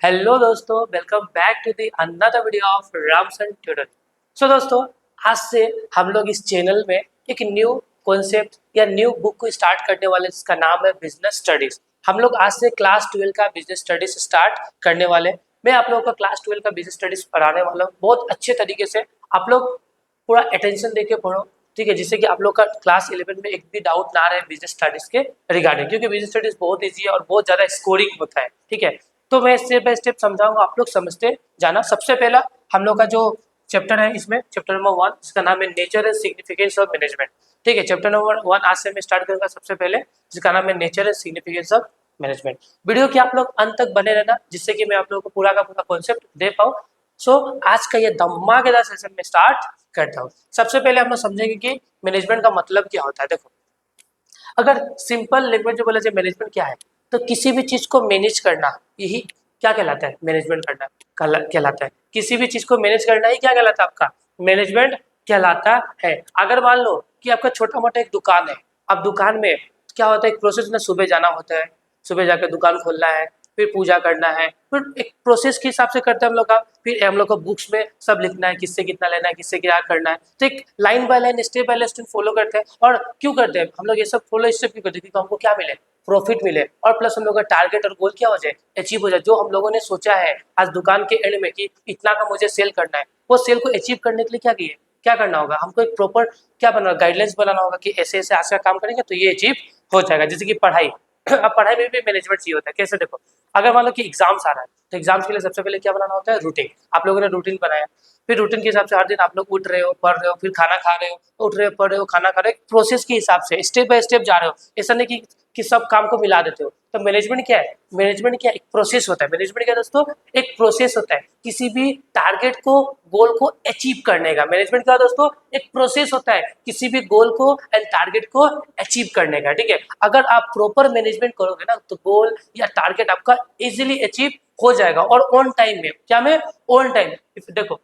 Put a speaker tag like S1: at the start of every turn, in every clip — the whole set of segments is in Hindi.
S1: हेलो दोस्तों, welcome back to the another video of Ramsan tutor. So दोस्तों, आज से हम लोग इस चैनल में एक न्यू कॉन्सेप्ट या न्यू बुक को स्टार्ट करने वाले, जिसका नाम है बिजनेस स्टडीज। हम लोग आज से क्लास 12 का बिजनेस स्टडीज स्टार्ट करने वाले। मैं आप लोगों का क्लास 12 का बिजनेस स्टडीज पढ़ाने वाला हूँ बहुत अच्छे तरीके से। आप लोग पूरा अटेंशन देके पढ़ो, ठीक है, जिससे कि आप लोग का क्लास 11 में एक भी डाउट ना रहे बिजनेस स्टडीज के रिगार्डिंग, क्योंकि बिजनेस स्टडीज बहुत ईजी है और बहुत ज़्यादा स्कोरिंग होता है। ठीक है, तो मैं स्टेप बाय स्टेप समझाऊंगा, आप लोग समझते जाना। सबसे पहला हम लोग का जो चैप्टर है, इसमें चैप्टर नंबर 1, जिसका नाम है nature and significance of management. ठीक है, चैप्टर नंबर 1 आज से मैं स्टार्ट करूंगा सबसे पहले, जिसका नाम है nature and significance of management. Video के आप लोग अंत तक बने रहना, जिससे कि मैं आप लोगों को पूरा का पूरा कॉन्सेप्ट दे पाऊँ। सो आज का ये धमाकेदार सेशन में स्टार्ट करता हूँ। सबसे पहले हम लोग समझेंगे कि मैनेजमेंट का मतलब क्या होता है। देखो, अगर सिंपल लैंग्वेज में बोला जाए मैनेजमेंट क्या है, तो किसी भी चीज को मैनेज करना, यही क्या कहलाता है, मैनेजमेंट करना कहलाता है। किसी भी चीज को मैनेज करना ही क्या कहलाता है, आपका मैनेजमेंट कहलाता है। अगर मान लो कि आपका छोटा मोटा एक दुकान है, अब दुकान में क्या होता है, एक प्रोसेस में सुबह जाना होता है, सुबह जाकर दुकान खोलना है, फिर पूजा करना है, फिर एक प्रोसेस के हिसाब से करते हैं हम लोग का। फिर हम लोग को बुक्स में सब लिखना है, किससे कितना लेना है, किससे क्या करना है। तो एक line by line, step by step follow करते हैं। और क्यों करते हैं हम लोग ये सब फॉलो, स्टेप क्यों करते हैं, क्योंकि हमको क्या मिले, प्रॉफिट मिले, और प्लस हम लोग का टारगेट और गोल क्या हो जाए, अचीव हो जाए। जो हम लोगों ने सोचा है आज दुकान के एंड में कि इतना का मुझे सेल करना है, वो सेल को अचीव करने के लिए क्या करना होगा, हमको एक प्रॉपर क्या बनाना, गाइडलाइंस बनाना होगा कि ऐसे ऐसे आज का काम करेंगे तो ये अचीव हो जाएगा। जैसे कि पढ़ाई अब पढ़ाई में भी मैनेजमेंट चाहिए होता है। कैसे, देखो, अगर मान लो कि एग्जाम्स आ रहा है, तो एग्जाम्स के लिए सबसे पहले क्या बनाना होता है, रूटीन। आप लोगों ने रूटीन बनाया, फिर रूटीन के हिसाब से हर दिन आप लोग उठ रहे हो, पढ़ रहे हो, फिर खाना खा रहे हो, उठ रहे हो, पढ़ रहे हो, खाना खा रहे हो, प्रोसेस के हिसाब से स्टेप बाय स्टेप जा रहे हो। ऐसा नहीं कि सब काम को मिला देते हो। तो मैनेजमेंट क्या है, मैनेजमेंट क्या, एक प्रोसेस होता है। मैनेजमेंट क्या दोस्तों, एक प्रोसेस होता है किसी भी टारगेट को, गोल को अचीव करने का। मैनेजमेंट क्या दोस्तों, एक प्रोसेस होता है किसी भी गोल को एंड टारगेट को अचीव करने का। ठीक है, अगर आप प्रॉपर मैनेजमेंट करोगे ना, तो गोल या टारगेट आपका इजीली अचीव हो जाएगा, और ऑन टाइम में। क्या में, ऑन टाइम। देखो,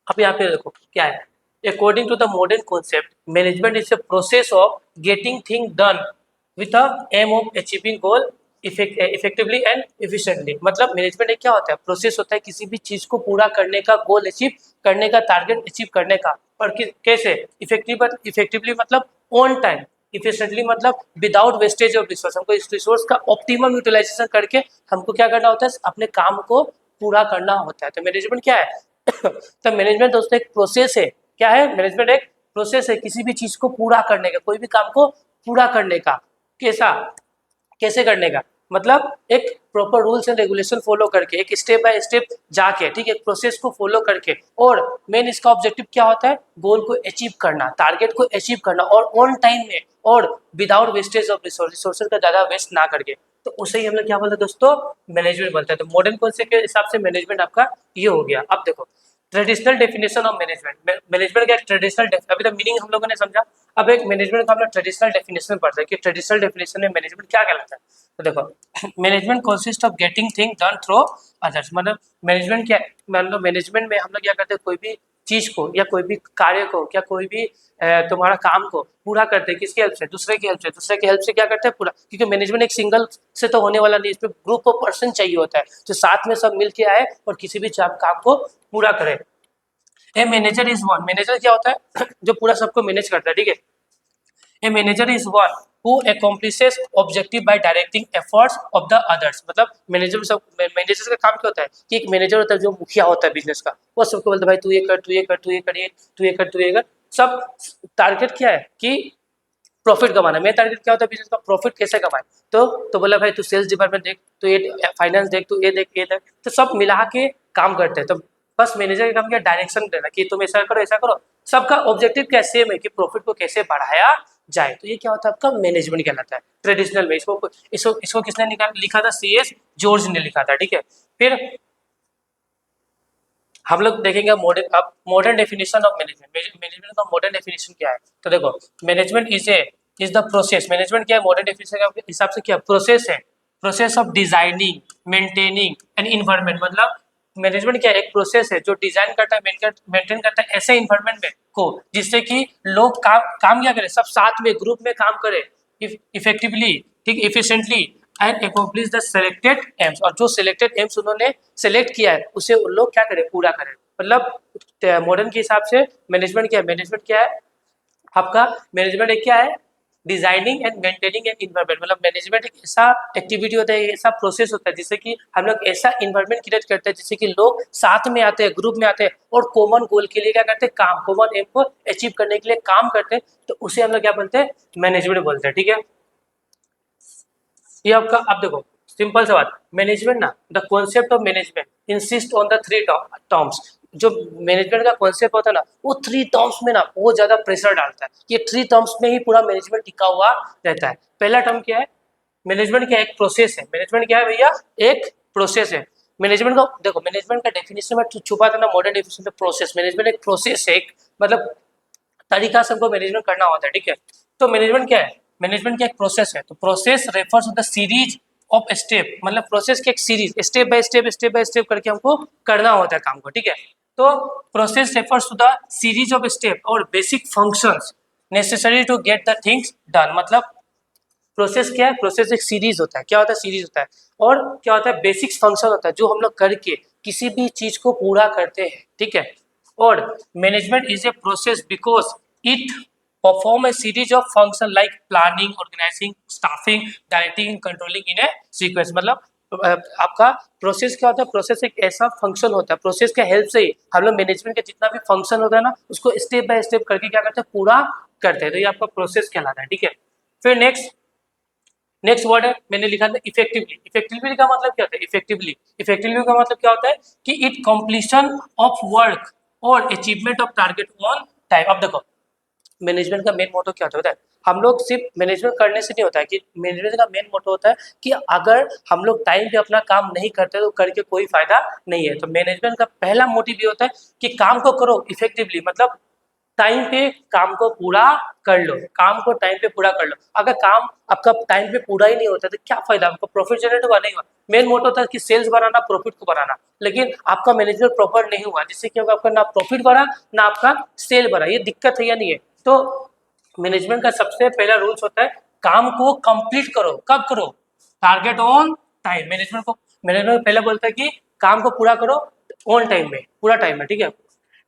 S1: अब यहाँ पे देखो क्या है, according to the modern concept, management is a process of getting thing done with the aim of achieving goal effectively and efficiently. मतलब मैनेजमेंट एक क्या होता है, प्रोसेस होता है किसी भी चीज को पूरा करने का, गोल अचीव करने का, टारगेट अचीव करने का। और कैसे, इफेक्टिवली मतलब ऑन टाइम, इफिशिएंटली मतलब विदाउट वेस्टेज ऑफ रिसोर्स। हमको इस रिसोर्स का ऑप्टिमम यूटिलाइजेशन करके हमको क्या करना होता है, अपने काम को पूरा करना होता है। तो मैनेजमेंट क्या है तो मैनेजमेंट दोस्तों एक प्रोसेस है। क्या है, मैनेजमेंट एक प्रोसेस है किसी भी चीज को पूरा करने का, कोई भी काम को पूरा करने का। कैसा, कैसे करने का, मतलब एक proper rules and regulation follow करके, एक स्टेप बाय स्टेप जाके, ठीक है, प्रोसेस को फॉलो करके। और मेन इसका ऑब्जेक्टिव क्या होता है, गोल को अचीव करना, टारगेट को अचीव करना, और ऑन टाइम में, और विदाउट वेस्टेज ऑफ रिसोर्सेज का ज्यादा वेस्ट ना करके। तो उसे ही हम लोग क्या बोलते हैं दोस्तों, मैनेजमेंट बोलते हैं। तो मॉडर्न कॉन्सेप्ट के हिसाब से मैनेजमेंट आपका ये हो गया। अब देखो, traditional definition of management. Management का एक ट्रेडिशनल, अभी तक मीनिंग हम लोगों ने समझा। अब एक मैनेजमेंट का हम लोग ट्रेडिशनल डेफिनेशन पढ़ते हैं कि ट्रेडिशनल डेफिनेशन में मैनेजमेंट क्या कहलाता है। तो देखो, management consist of getting thing done through others. मतलब मैनेजमेंट क्या है, मान लो मैनेजमेंट में हम लोग क्या करते हैं, कोई भी चीज को या कोई भी कार्य को, क्या कोई भी तुम्हारा काम को पूरा करते हैं, किसकी हेल्प से, दूसरे की हेल्प से। दूसरे की हेल्प से क्या करते हैं, पूरा। क्योंकि मैनेजमेंट एक सिंगल से तो होने वाला नहीं, इसमें ग्रुप ऑफ पर्सन चाहिए होता है, जो साथ में सब मिलके आए और किसी भी काम को पूरा करे। ए मैनेजर इज वन, मैनेजर क्या होता है जो पूरा सबको मैनेज करता है। ठीक है, a manager is one who accomplishes objective by directing efforts of the others। मतलब मैनेजर का काम क्या होता है कि एक मैनेजर होता है जो मुखिया होता है बिजनेस का, वो सबको बोलता है भाई तू ये कर, तू ये कर, तू ये कर, ये तू ये कर, तू ये कर। सब टारगेट क्या है कि प्रॉफिट कमाना। मेरा टारगेट क्या होता है बिजनेस का, प्रॉफिट कैसे कमाए। तो बोला भाई तू सेल्स डिपार्टमेंट देख, तो ये फाइनेंस देख, तो ये देख, ये देख। तो सब मिला के काम करते हैं। तो बस मैनेजर का काम क्या, डायरेक्शन देना कि तुम ऐसा करो, ऐसा करो। सबका ऑब्जेक्टिव क्या सेम है कि प्रॉफिट को कैसे बढ़ाया जाए। तो ये क्या होता है, आपका मैनेजमेंट कहलाता है ट्रेडिशनल में। इसको किसने लिखा था, CS जॉर्ज ने लिखा था। ठीक है, फिर हम लोग देखेंगे मॉडर्न, अब modern definition of management. Management का मॉडर्न डेफिनेशन क्या है। तो देखो, management is the process. Management क्या है, मॉडर्न डेफिनेशन के हिसाब से क्या प्रोसेस है, process of designing, maintaining and environment. मतलब मैनेजमेंट क्या है, एक प्रोसेस है जो डिजाइन करता है, मेंटेन करता है ऐसे इन्वायरमेंट में को, जिससे कि लोग काम क्या करें, सब साथ में ग्रुप में काम करें इफेक्टिवली, ठीक, efficiently and accomplish the selected AIIMS, और जो सेलेक्टेड एम्स उन्होंने सेलेक्ट किया है उसे उन लोग क्या करें, पूरा करें। मतलब मॉडर्न के हिसाब से मैनेजमेंट क्या है, मैनेजमेंट क्या है आपका, मैनेजमेंट एक क्या है, designing and maintaining an environment. मतलब मैनेजमेंट एक ऐसा एक्टिविटी होता है, ऐसा प्रोसेस होता है जिससे कि हम लोग ऐसा इन्वायरमेंट क्रिएट करते हैं जिससे कि लोग साथ में आते हैं, ग्रुप में आते हैं और कॉमन गोल के लिए क्या करते हैं, काम, कॉमन एम को अचीव करने के लिए काम करते हैं, तो उसे हम लोग क्या बोलते हैं, मैनेजमेंट बोलते हैं। ठीक है, ये आपका, अब देखो सिंपल सा बात, मैनेजमेंट ना, the concept of management insist on the three terms. जो मैनेजमेंट का कॉन्सेप्ट होता है ना, वो थ्री टर्म्स में ना बहुत ज्यादा प्रेशर डालता है। ये थ्री टर्म्स में ही पूरा मैनेजमेंट टिका हुआ रहता है। पहला टर्म क्या है, मैनेजमेंट क्या, एक प्रोसेस है। मैनेजमेंट क्या है भैया, एक प्रोसेस है। मैनेजमेंट का देखो, मैनेजमेंट का डेफिनेशन में छुपा था ना, मॉडर्न डेफिनेशन में प्रोसेस, मैनेजमेंट एक प्रोसेस है, एक मतलब तरीका से हमको मैनेजमेंट करना होता है। ठीक है, तो मैनेजमेंट क्या है, मैनेजमेंट की एक प्रोसेस है। तो process refers to the series of step, मतलब प्रोसेस की एक सीरीज, स्टेप बाय स्टेप करके हमको करना होता है काम को। ठीक है, तो process refers to the series of step और basic functions necessary to get the things done. मतलब प्रोसेस क्या है, प्रोसेस एक सीरीज होता है। क्या होता है, सीरीज होता है। और क्या होता है, बेसिक्स फंक्शन होता है जो हम लोग करके किसी भी चीज को पूरा करते हैं। ठीक है, और management is a process because it perform a series of function like planning, organizing, staffing, directing, controlling in a sequence. मतलब आपका प्रोसेस क्या होता है, प्रोसेस एक ऐसा फंक्शन होता है, प्रोसेस के हेल्प से ही हम लोग मैनेजमेंट के जितना भी फंक्शन होता है ना, उसको स्टेप बाय स्टेप करके क्या करते हैं, पूरा करते हैं। तो ये आपका प्रोसेस कहलाता है। ठीक है, फिर नेक्स्ट वर्ड है, मैंने लिखा था इफेक्टिवली। इफेक्टिवली का मतलब क्या होता है, इफेक्टिवली का मतलब क्या होता है कि इट कंप्लीशन ऑफ वर्क और achievement of target on time. अब देखो मैनेजमेंट का मेन मोटो क्या होता है, हम लोग सिर्फ मैनेजमेंट करने से नहीं होता है, कि मैनेजमेंट का मेन मोटो होता है कि अगर हम लोग टाइम पे अपना काम नहीं करते तो करके कोई फायदा नहीं है। तो मैनेजमेंट का पहला मोटिव ये होता है कि काम को करो इफेक्टिवली, मतलब टाइम पे काम को पूरा कर लो, काम को टाइम पे पूरा कर लो। अगर काम आपका टाइम पे पूरा ही नहीं होता तो क्या फायदा, आपको प्रॉफिट जनरेट हुआ नहीं हुआ। मेन मोटो था कि सेल्स बढ़ाना, प्रॉफिट को बढ़ाना, लेकिन आपका मैनेजमेंट प्रॉपर नहीं हुआ, जिससे क्या होगा, आपका ना प्रॉफिट बढ़ा ना आपका सेल बढ़ा। ये दिक्कत है या नहीं है। तो मैनेजमेंट का सबसे पहला रूल्स होता है, काम को कंप्लीट करो। कब करो, टारगेट ऑन टाइम। मैनेजमेंट पहले बोलता है कि काम को पूरा करो ऑन टाइम में, पूरा टाइम में। ठीक है,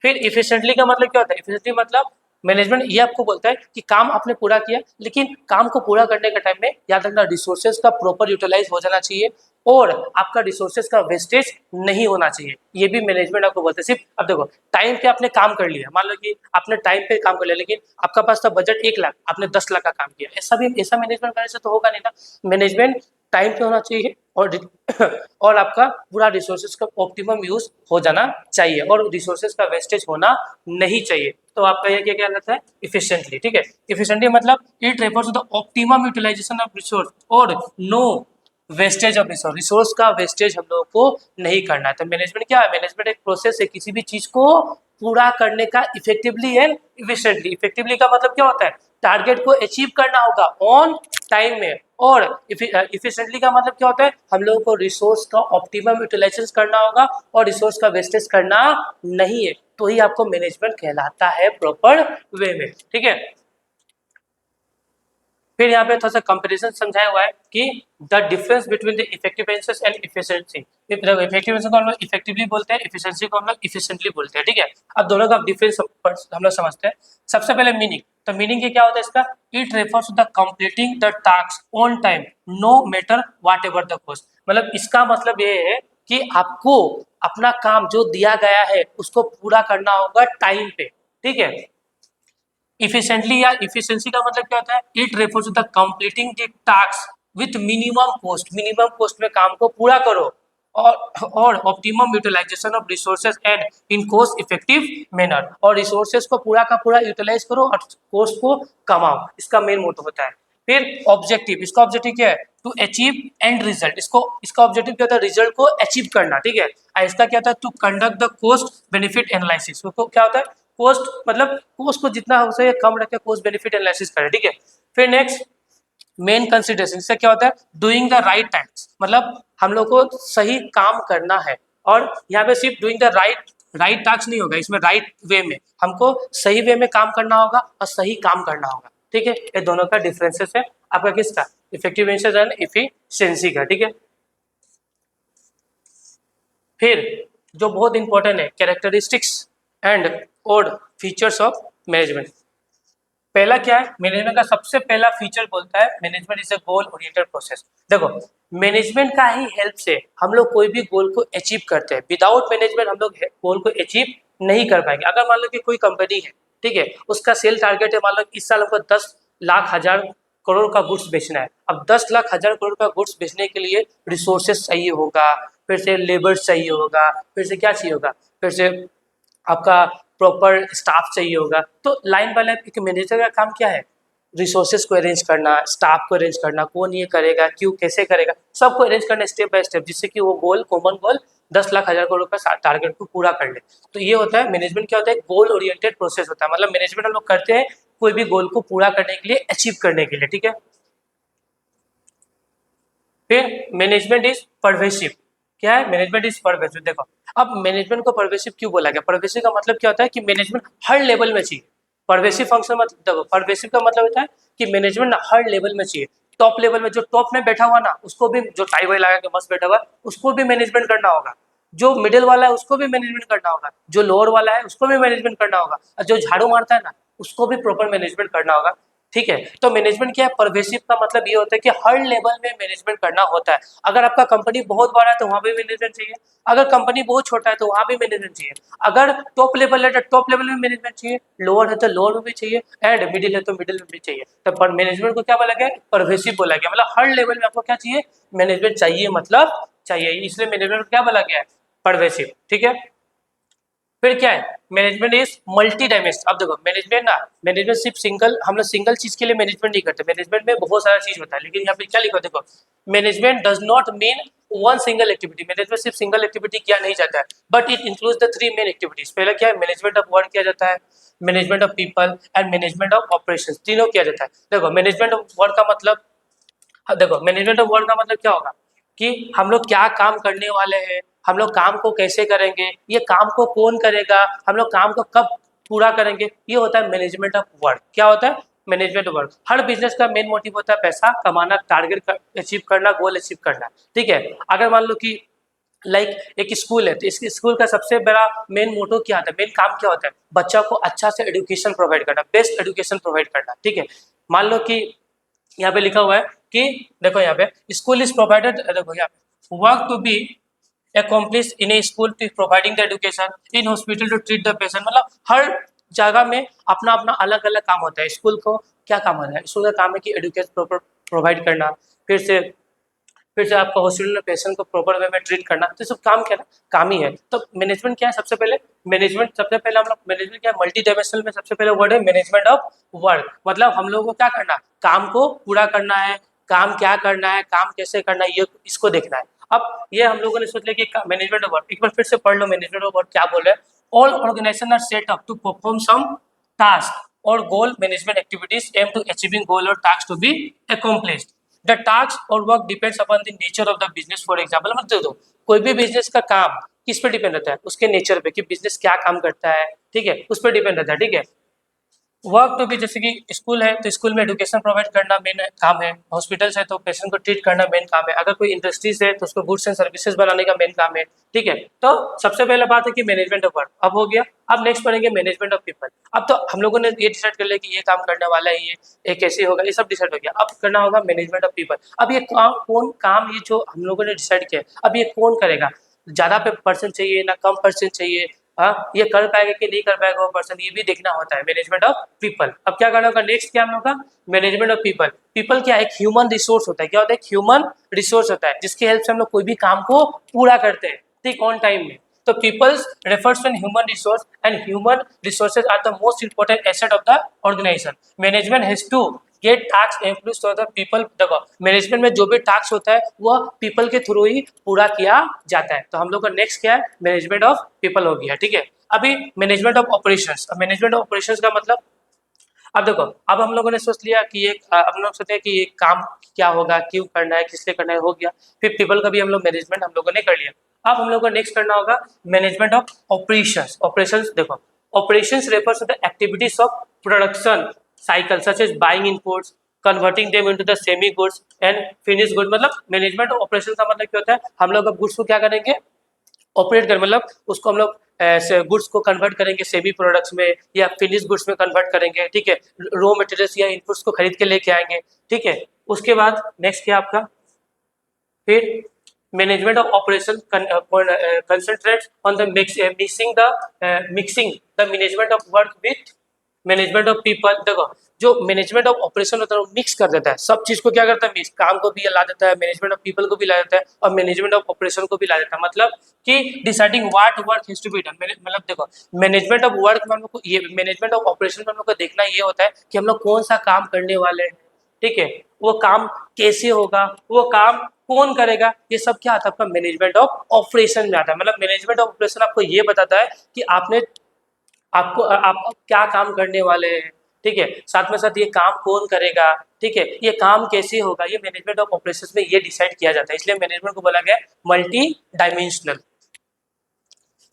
S1: फिर इफिशिएंटली का मतलब क्या होता है, इफिशिएंटली मतलब मैनेजमेंट ये आपको बोलता है कि काम आपने पूरा किया, लेकिन काम को पूरा करने के टाइम में याद रखना रिसोर्सेज का प्रॉपर यूटिलाइज हो जाना चाहिए और आपका रिसोर्सेज का वेस्टेज नहीं होना चाहिए। ये भी मैनेजमेंट आपको बोलते हैं। सिर्फ अब देखो, टाइम पे आपने काम कर लिया, मान लो कि आपने टाइम पे काम कर लिया, लेकिन आपका पास था बजट 1 लाख, आपने 10 लाख का काम किया, ऐसा मैनेजमेंट करने से तो होगा नहीं ना। मैनेजमेंट टाइम पे होना चाहिए और और आपका पूरा रिसोर्सेज का ऑप्टिमम यूज हो जाना चाहिए और रिसोर्सेज का वेस्टेज होना नहीं चाहिए। तो आपका ये क्या कहलाता है, इफिशिएंटली। ठीक है, इफिशिएंटली मतलब it refers to the optimum utilisation of resource और no wastage of resource. Resource का वेस्टेज हम लोगों को नहीं करना है। तो मैनेजमेंट क्या है, मैनेजमेंट एक प्रोसेस है किसी भी चीज को पूरा करने का इफेक्टिवली एंड इफिशिएंटली। इफेक्टिवली का मतलब क्या होता है, टारगेट को अचीव करना होगा ऑन टाइम में, और इफिशिएंटली का मतलब क्या होता है, हम लोगों को रिसोर्स का ऑप्टिमम यूटिलाइजेशन करना होगा और रिसोर्स का वेस्टेज करना नहीं है। तो ही आपको मैनेजमेंट कहलाता है प्रॉपर वे में। ठीक है, फिर यहाँ पे थोड़ा सा कंपैरिजन समझाया हुआ है कि the difference between the effectiveness and efficiency. Effectiveness को हम लोग इफेक्टिवली बोलते हैं, इफिशिएंसी को हम लोग इफिशिएंटली बोलते हैं। ठीक है, अब दोनों का डिफरेंस हम लोग समझते हैं। सबसे पहले मीनिंग, तो मीनिंग क्या होता है इसका, it refers to the completing the task on time no matter whatever the cost. मतलब इसका मतलब ये है कि आपको अपना काम जो दिया गया है उसको पूरा करना होगा टाइम पे। ठीक है, इफिशिएंटली या इफिशिएंसी का मतलब क्या होता है, it refers to the completing the task with minimum cost. Minimum cost में काम को पूरा करो और optimum utilisation of resources and in cost effective manner. और रिसोर्सेज को पूरा का पूरा यूटिलाइज करो और कॉस्ट को कमाओ, इसका मेन मोटो होता है। फिर ऑब्जेक्टिव, इसका ऑब्जेक्टिव क्या है, टू अचीव एंड रिजल्ट। इसका ऑब्जेक्टिव क्या होता है, रिजल्ट को अचीव करना। ठीक है, इसका क्या होता है, to conduct the cost benefit analysis. क्या होता है, कॉस्ट मतलब कॉस्ट को जितना हो सके कम रखे, कॉस्ट बेनिफिट एनालिसिस करें। ठीक है, फिर नेक्स्ट मेन कंसिडरेशन, इससे क्या होता है, डूइंग द राइट टास्क। मतलब हम लोग को सही काम करना है और यहाँ पे सिर्फ डूइंग द राइट टास्क नहीं होगा, इसमें राइट वे में हमको सही वे में काम करना होगा और सही काम करना होगा। ठीक है, ये दोनों का डिफरेंसेस है। आपका किसका, इफेक्टिवनेस एंड एफिशिएंसी का, ठीक है। फिर जो बहुत इंपॉर्टेंट है, कैरेक्टरिस्टिक्स एंड और फीचर्स ऑफ मैनेजमेंट। पहला क्या है, मैनेजमेंट का सबसे पहला फीचर बोलता है management is a goal oriented process. देखो मैनेजमेंट का ही हेल्प से हम लोग कोई भी गोल को अचीव करते हैं। विदाउट मैनेजमेंट हम लोग गोल को अचीव नहीं कर पाएंगे। अगर मान लो कि कोई कंपनी है, ठीक है, उसका सेल टारगेट है, मान लो इस साल हमको 10 लाख 1000 करोड़ का गुड्स बेचना है। अब 10 लाख 1000 करोड़ का गुड्स बेचने के लिए रिसोर्सेस चाहिए होगा, फिर से लेबर चाहिए होगा, फिर से क्या चाहिए होगा, फिर से आपका प्रॉपर स्टाफ चाहिए होगा। तो लाइन बाय लाइन एक मैनेजर का काम क्या है, रिसोर्सेज को अरेंज करना, स्टाफ को अरेंज करना, कौन ये करेगा, क्यों, कैसे करेगा, सबको अरेंज करना स्टेप बाय स्टेप, जिससे कि वो गोल, कॉमन गोल 10 लाख 1000 करोड़ का टारगेट को पूरा कर ले। तो ये होता है मैनेजमेंट। क्या होता है, गोल ओरिएंटेड प्रोसेस होता है। मतलब मैनेजमेंट हम लोग करते हैं कोई भी गोल को पूरा करने के लिए, अचीव करने के लिए, ठीक है। फिर मैनेजमेंट इज परवेसिव। क्या है, मैनेजमेंट इज परवेसिव। देखो अब मैनेजमेंट को परवेसिव क्यों बोला गया, परवेसिव का मतलब क्या होता है कि मैनेजमेंट हर लेवल में चाहिए। परवेसिव फंक्शन मतलब, देखो परवेसिव का मतलब होता है कि मैनेजमेंट हर लेवल में चाहिए। टॉप लेवल में जो टॉप में बैठा हुआ ना, उसको भी, जो टाई वाई लगा के मस्त बैठा हुआ, उसको भी मैनेजमेंट करना होगा। जो मिडिल वाला है उसको भी मैनेजमेंट करना होगा, जो लोअर वाला है उसको भी मैनेजमेंट करना होगा, और जो झाड़ू मारता है ना, उसको भी प्रॉपर मैनेजमेंट करना होगा, ठीक है। तो मैनेजमेंट क्या है, परवेसिव का मतलब ये होता है कि हर लेवल में मैनेजमेंट करना होता है। अगर आपका कंपनी बहुत बड़ा है तो वहां भी मैनेजमेंट चाहिए, अगर कंपनी बहुत छोटा है तो वहां भी मैनेजमेंट चाहिए, अगर टॉप लेवल है तो टॉप लेवल में मैनेजमेंट चाहिए, लोअर है तो लोअर में भी चाहिए, एंड मिडिल है तो मिडिल में भी चाहिए। तो पर मैनेजमेंट को क्या बोला गया, परवेसिव बोला गया। मतलब हर लेवल में आपको क्या चाहिए, मैनेजमेंट चाहिए, मतलब चाहिए, इसलिए मैनेजमेंट को क्या बोला गया है, परवेसिव, ठीक है। फिर क्या है, मैनेजमेंट इज मल्टी डायमेंशन। अब देखो मैनेजमेंट ना, मैनेजमेंट सिर्फ सिंगल, हम लोग सिंगल चीज के लिए मैनेजमेंट नहीं करते। मैनेजमेंट में बहुत सारा चीज होता है, लेकिन यहाँ पे क्या लिखा, देखो management does not mean one single activity. Management सिर्फ सिंगल एक्टिविटी किया नहीं जाता है, but it includes the 3 main activities. पहला क्या है, मैनेजमेंट ऑफ वर्क किया जाता है, management of people and management of operations, तीनों किया जाता है। देखो मैनेजमेंट ऑफ वर्क का मतलब, देखो मैनेजमेंट ऑफ वर्क का मतलब क्या होगा कि हम लोग क्या काम करने वाले हैं, हम लोग काम को कैसे करेंगे, ये काम को कौन करेगा, हम लोग काम को कब पूरा करेंगे, ये होता है मैनेजमेंट ऑफ वर्क। क्या होता है, management of work. Her business का मेन मोटिव होता है पैसा कमाना, टारगेट अचीव करना, गोल अचीव करना, ठीक है। अगर मान लो कि एक स्कूल है, तो इस स्कूल का सबसे बड़ा मेन मोटो क्या होता है, मेन काम क्या होता है, बच्चा को अच्छा से एजुकेशन प्रोवाइड करना, बेस्ट एजुकेशन प्रोवाइड करना, ठीक है। मान लो कि यहाँ पे लिखा हुआ है कि, देखो यहाँ पे स्कूल इज प्रोवाइडेड, देखो यहाँ पे work to be accomplished in a school to providing the education, in hospital to treat the patient। मतलब हर जगह में अपना अपना अलग अलग काम होता है। स्कूल को क्या काम होता है, स्कूल का काम है कि एजुकेशन प्रॉपर प्रोवाइड करना, फिर से आपका हॉस्पिटल में पेशेंट को प्रॉपर वे में ट्रीट करना, तो सब काम क्या है, काम ही है। तो मैनेजमेंट क्या है, सबसे पहले मैनेजमेंट, सबसे पहले हम लोग मैनेजमेंट क्या है, मल्टी डायमेंशनल में सबसे पहले वर्ड है मैनेजमेंट ऑफ वर्क। मतलब हम लोगों को क्या करना, काम को पूरा करना है, काम क्या करना है, काम कैसे करना है, ये इसको देखना है। अब ये हम लोगों ने सोच लिया कि मैनेजमेंट ऑफ वर्क, एक बार फिर से पढ़ लो मैनेजमेंट ऑफ वर्क क्या बोल रहे हैं। All organisation are set up to perform some task और goal management activities aim to achieving goal और task to be accomplished. The task और work depends upon the nature of the business. For example मतलब दो, कोई भी बिजनेस का काम किस पे डिपेंड रहता है, उसके नेचर पे, कि बिजनेस क्या काम करता है, ठीक है, उस पर डिपेंड रहता है, ठीक है। वर्क तो भी जैसे कि स्कूल है तो स्कूल में एजुकेशन प्रोवाइड करना मेन काम है, हॉस्पिटल्स है तो पेशेंट को ट्रीट करना मेन काम है, अगर कोई इंडस्ट्रीज है तो उसको गुड्स एंड सर्विसेज बनाने का मेन काम है, ठीक है। तो सबसे पहला बात है कि मैनेजमेंट ऑफ वर्क अब हो गया। अब नेक्स्ट पढ़ेंगे मैनेजमेंट ऑफ पीपल। अब तो हम लोगों ने ये डिसाइड कर लिया कि ये काम करने वाला है, ये कैसे होगा, ये सब डिसाइड हो गया। अब करना होगा मैनेजमेंट ऑफ पीपल। अब ये काम ये जो हम लोगों ने डिसाइड किया, अब ये कौन करेगा, ज्यादा पे पर्सन चाहिए ना कम पर्सन चाहिए, हाँ ये कर पाएगा कि नहीं कर पाएगा वो पर्सन, ये भी देखना होता है मैनेजमेंट ऑफ पीपल। अब क्या करना होगा, नेक्स्ट क्या हम लोग का मैनेजमेंट ऑफ पीपल। पीपल क्या एक ह्यूमन रिसोर्स होता है, क्या होता है, ह्यूमन रिसोर्स होता है, जिसकी हेल्प से हम लोग कोई भी काम को पूरा करते हैं, ठीक, ऑन टाइम में। तो peoples refers to human resource and human resources are the most important asset of the organization. Management has to get task improve to the people. देखो मैनेजमेंट में जो भी टास्क होता है वह पीपल के थ्रू ही पूरा किया जाता है। तो हम लोग का नेक्स्ट क्या है, मैनेजमेंट ऑफ पीपल हो गया, ठीक है। अभी मैनेजमेंट ऑफ ऑपरेशंस। अब मैनेजमेंट ऑफ ऑपरेशंस का मतलब, अब देखो अब हम लोगों ने सोच लिया कि ये हम लोग सोचते हैं कि ये काम क्या होगा, क्यों करना है, किसलिए करना है, हो गया। फिर पीपल का भी हम लोग मैनेजमेंट हम लोगों ने कर लिया। अब हम लोग को नेक्स्ट करना होगा मैनेजमेंट ऑफ ऑपरेशंस। ऑपरेशंस देखो, operations refers to the activities of production cycle such as buying inputs, converting them into the semi goods and finish good. मतलब मैनेजमेंट ऑपरेशन का मतलब क्या होता है, हम लोग अब गुड्स को क्या करेंगे, ऑपरेट कर, मतलब उसको हम लोग गुड्स को कन्वर्ट करेंगे सेमी प्रोडक्ट्स में या फिनिश गुड्स में कन्वर्ट करेंगे, ठीक है, रॉ मटेरियल्स या इनपुट्स को खरीद के लेके आएंगे, ठीक है। उसके बाद नेक्स्ट क्या आपका, फिर management of operation concentrates on the mixing the management of work with management of people. देखो जो मैनेजमेंट ऑफ ऑपरेशन होता है वो मिक्स कर देता है, सब चीज को क्या करता है, मिक्स, काम को भी ला देता है, मैनेजमेंट ऑफ पीपल को भी ला देता है और मैनेजमेंट ऑफ ऑपरेशन को भी ला देता है। मतलब कि deciding what work has to be done. मतलब देखो मैनेजमेंट ऑफ वर्क में हम लोग को ये, मैनेजमेंट ऑफ ऑपरेशन में हम लोग को देखना ये होता है कि हम लोग कौन सा काम करने वाले हैं, ठीक है, वो काम कैसे होगा, वो काम कौन करेगा, ये सब क्या आता है आपका मैनेजमेंट ऑफ ऑपरेशन में आता है। मतलब मैनेजमेंट ऑफ ऑपरेशन आपको ये बताता है कि आपको आप क्या काम करने वाले हैं, ठीक है, साथ में साथ ये काम कौन करेगा, ठीक है, ये काम कैसे होगा, ये मैनेजमेंट ऑफ ऑपरेशंस में ये डिसाइड किया जाता है, इसलिए मैनेजमेंट को बोला गया मल्टी डायमेंशनल।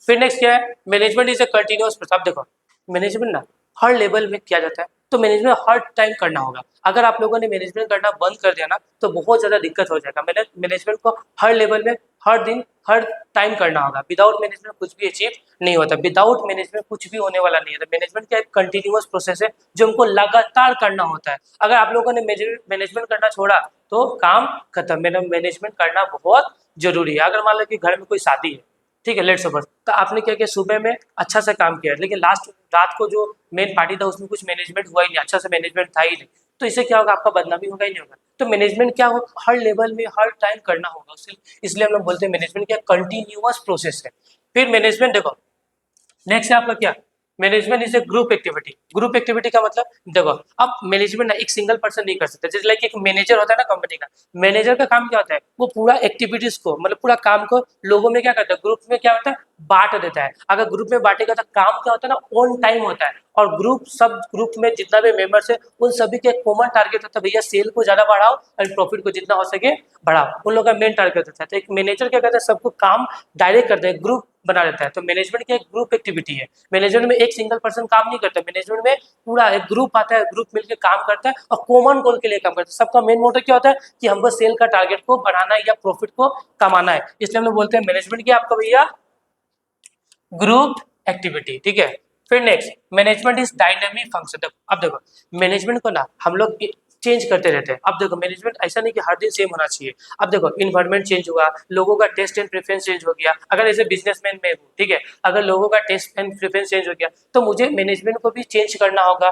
S1: फिर नेक्स्ट क्या है, management is A continuous process. अब देखो मैनेजमेंट ना हर लेवल में किया जाता है, तो मैनेजमेंट हर टाइम करना होगा। अगर आप लोगों ने मैनेजमेंट करना बंद कर दिया ना तो बहुत ज़्यादा दिक्कत हो जाएगा। मैनेजमेंट को हर लेवल में, हर दिन, हर टाइम करना होगा। विदाउट मैनेजमेंट कुछ भी अचीव नहीं होता, विदाउट मैनेजमेंट कुछ भी होने वाला नहीं है। तो मैनेजमेंट क्या एक कंटिन्यूअस प्रोसेस है जो हमको लगातार करना होता है। अगर आप लोगों ने मैनेजमेंट करना छोड़ा तो काम खत्म। मैनेजमेंट करना बहुत जरूरी है। अगर मान लो कि घर में कोई शादी है, ठीक है, लेट सपोज, तो आपने क्या किया, सुबह में अच्छा से काम किया लेकिन लास्ट रात को जो मेन पार्टी था उसमें कुछ मैनेजमेंट हुआ ही नहीं, अच्छा से मैनेजमेंट था ही नहीं, तो इससे क्या होगा, आपका बदनामी होगा ही नहीं होगा। तो मैनेजमेंट क्या हो, हर लेवल में हर टाइम करना होगा उससे, इसलिए हम लोग बोलते हैं मैनेजमेंट क्या कंटिन्यूअस प्रोसेस है। फिर मैनेजमेंट देखो नेक्स्ट है आपका क्या, management is A group activity. Group activity का मतलब देखो अब मैनेजमेंट ना एक सिंगल पर्सन नहीं कर सकता। जैसे लाइक एक मैनेजर होता है ना कंपनी का, मैनेजर का काम क्या होता है, वो पूरा एक्टिविटीज को, मतलब पूरा काम को लोगों में क्या करता है, ग्रुप में क्या होता है, बांट देता है। अगर ग्रुप में बांटेगा तो काम क्या होता है ना, ऑन टाइम होता है। और ग्रुप, सब ग्रुप में जितना भी मेंबर्स है उन सभी के कॉमन टारगेट होता है, भैया सेल को ज्यादा बढ़ाओ और प्रॉफिट को जितना हो सके बढ़ाओ, उन लोगों का मेन टारगेट होता है। तो एक मैनेजर क्या करता है, सबको काम डायरेक्ट करता है, ग्रुप बना देता है। तो मैनेजमेंट की एक ग्रुप एक्टिविटी है। मैनेजमेंट में एक सिंगल पर्सन काम नहीं करता, मैनेजमेंट में पूरा एक ग्रुप आता है, ग्रुप मिलकर काम करता है और कॉमन गोल के लिए काम करता है। सबका मेन मोटिव क्या होता है कि हमको सेल का टारगेट को बढ़ाना है या प्रॉफिट को कमाना है, इसलिए हम लोग बोलते हैं मैनेजमेंट की आपका भैया ग्रुप एक्टिविटी, ठीक है। फिर next management is dynamic function. अब देखो मैनेजमेंट को ना हम लोग चेंज करते रहते हैं। अब देखो मैनेजमेंट ऐसा नहीं कि हर दिन सेम होना चाहिए। अब देखो इन्वायरमेंट चेंज हुआ, लोगों का टेस्ट एंड प्रेफरेंस चेंज हो गया। अगर ऐसे बिजनेसमैन में हूँ, ठीक है, अगर लोगों का टेस्ट एंड प्रेफरेंस चेंज हो गया तो मुझे मैनेजमेंट को भी चेंज करना होगा,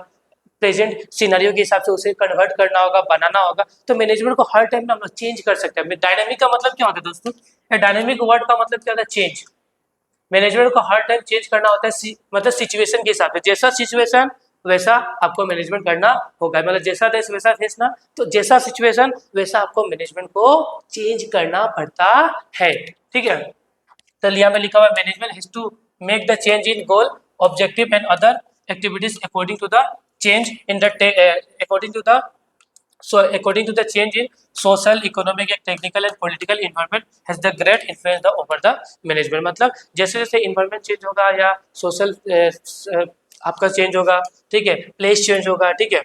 S1: प्रेजेंट सिनेरियो के हिसाब से उसे कन्वर्ट करना होगा, बनाना होगा। तो मैनेजमेंट को हर टाइम ना हम लोग चेंज कर सकते हैं। डायनामिक का मतलब क्या होता है दोस्तों, डायनामिक वर्ड का मतलब क्या होता है, चेंज। मैनेजमेंट को हर टाइम चेंज करना होता है, मतलब सिचुएशन के हिसाब से, जैसा सिचुएशन वैसा आपको मैनेजमेंट करना होगा। मतलब जैसा देश वैसा देश ना, तो जैसा सिचुएशन वैसा आपको मैनेजमेंट को चेंज करना पड़ता है, ठीक है। तो यहाँ में लिखा हुआ management has to make the change in goal, objective and other activities according to the change in the according to the change in social, economic, technical and political environment has the great influence over the management। मतलब जैसे जैसे environment चेंज होगा या social आपका चेंज होगा, ठीक है, प्लेस चेंज होगा, ठीक है,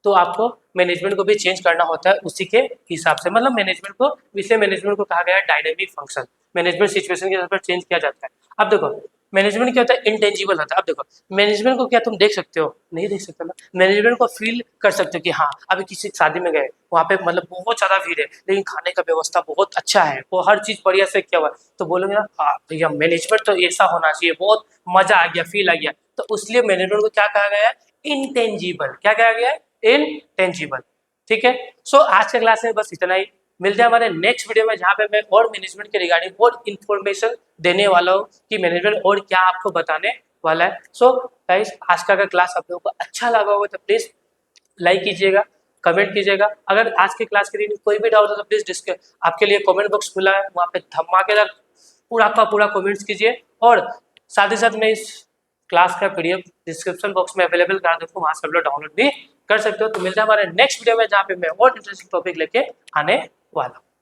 S1: तो आपको मैनेजमेंट को भी चेंज करना होता है उसी के हिसाब से। मतलब मैनेजमेंट को, इसलिए मैनेजमेंट को कहा गया है डायनेमिक फंक्शन। मैनेजमेंट सिचुएशन के हिसाब पर चेंज किया जाता है। अब देखो मैनेजमेंट क्या होता है, इंटेंजिबल होता है। अब देखो मैनेजमेंट को क्या तुम देख सकते हो, नहीं देख सकते ना। मैनेजमेंट को फील कर सकते हो कि हाँ अभी किसी शादी में गए, वहाँ पे मतलब बहुत ज्यादा भीड़ है लेकिन खाने का व्यवस्था बहुत अच्छा है, वो हर चीज बढ़िया से किया हुआ है, तो बोलोगे ना हाँ भैया मैनेजमेंट तो ऐसा होना चाहिए, बहुत मजा आ गया, फील आ गया। तो उसलिए मैनेजमेंट को क्या कहा गया है, इंटेंजिबल। क्या कहा गया है, इनटेंजिबल, ठीक है। सो आज के क्लास में बस इतना ही। मिलते हैं हमारे नेक्स्ट वीडियो में जहाँ पे मैं और मैनेजमेंट के रिगार्डिंग और इन्फॉर्मेशन देने वाला हूँ कि मैनेजमेंट और क्या आपको बताने वाला है। सो गाइस आज का अगर क्लास आप लोगों को अच्छा लगा होगा तो प्लीज लाइक कीजिएगा, कमेंट कीजिएगा। अगर आज के क्लास के लिए कोई भी डाउट हो तो प्लीज आपके लिए कमेंट बॉक्स खुला है, वहाँ पे धमाकेदार पूरा का पूरा कमेंट्स कीजिए। और साथ ही साथ मैं इस क्लास का पीडीएफ डिस्क्रिप्शन बॉक्स में अवेलेबल कर दूँ, वहाँ से आप लोग डाउनलोड भी कर सकते हो। तो मिलते हैं हमारे नेक्स्ट वीडियो में जहाँ पे मैं और इंटरेस्टिंग टॉपिक लेके आने वाला हूँ।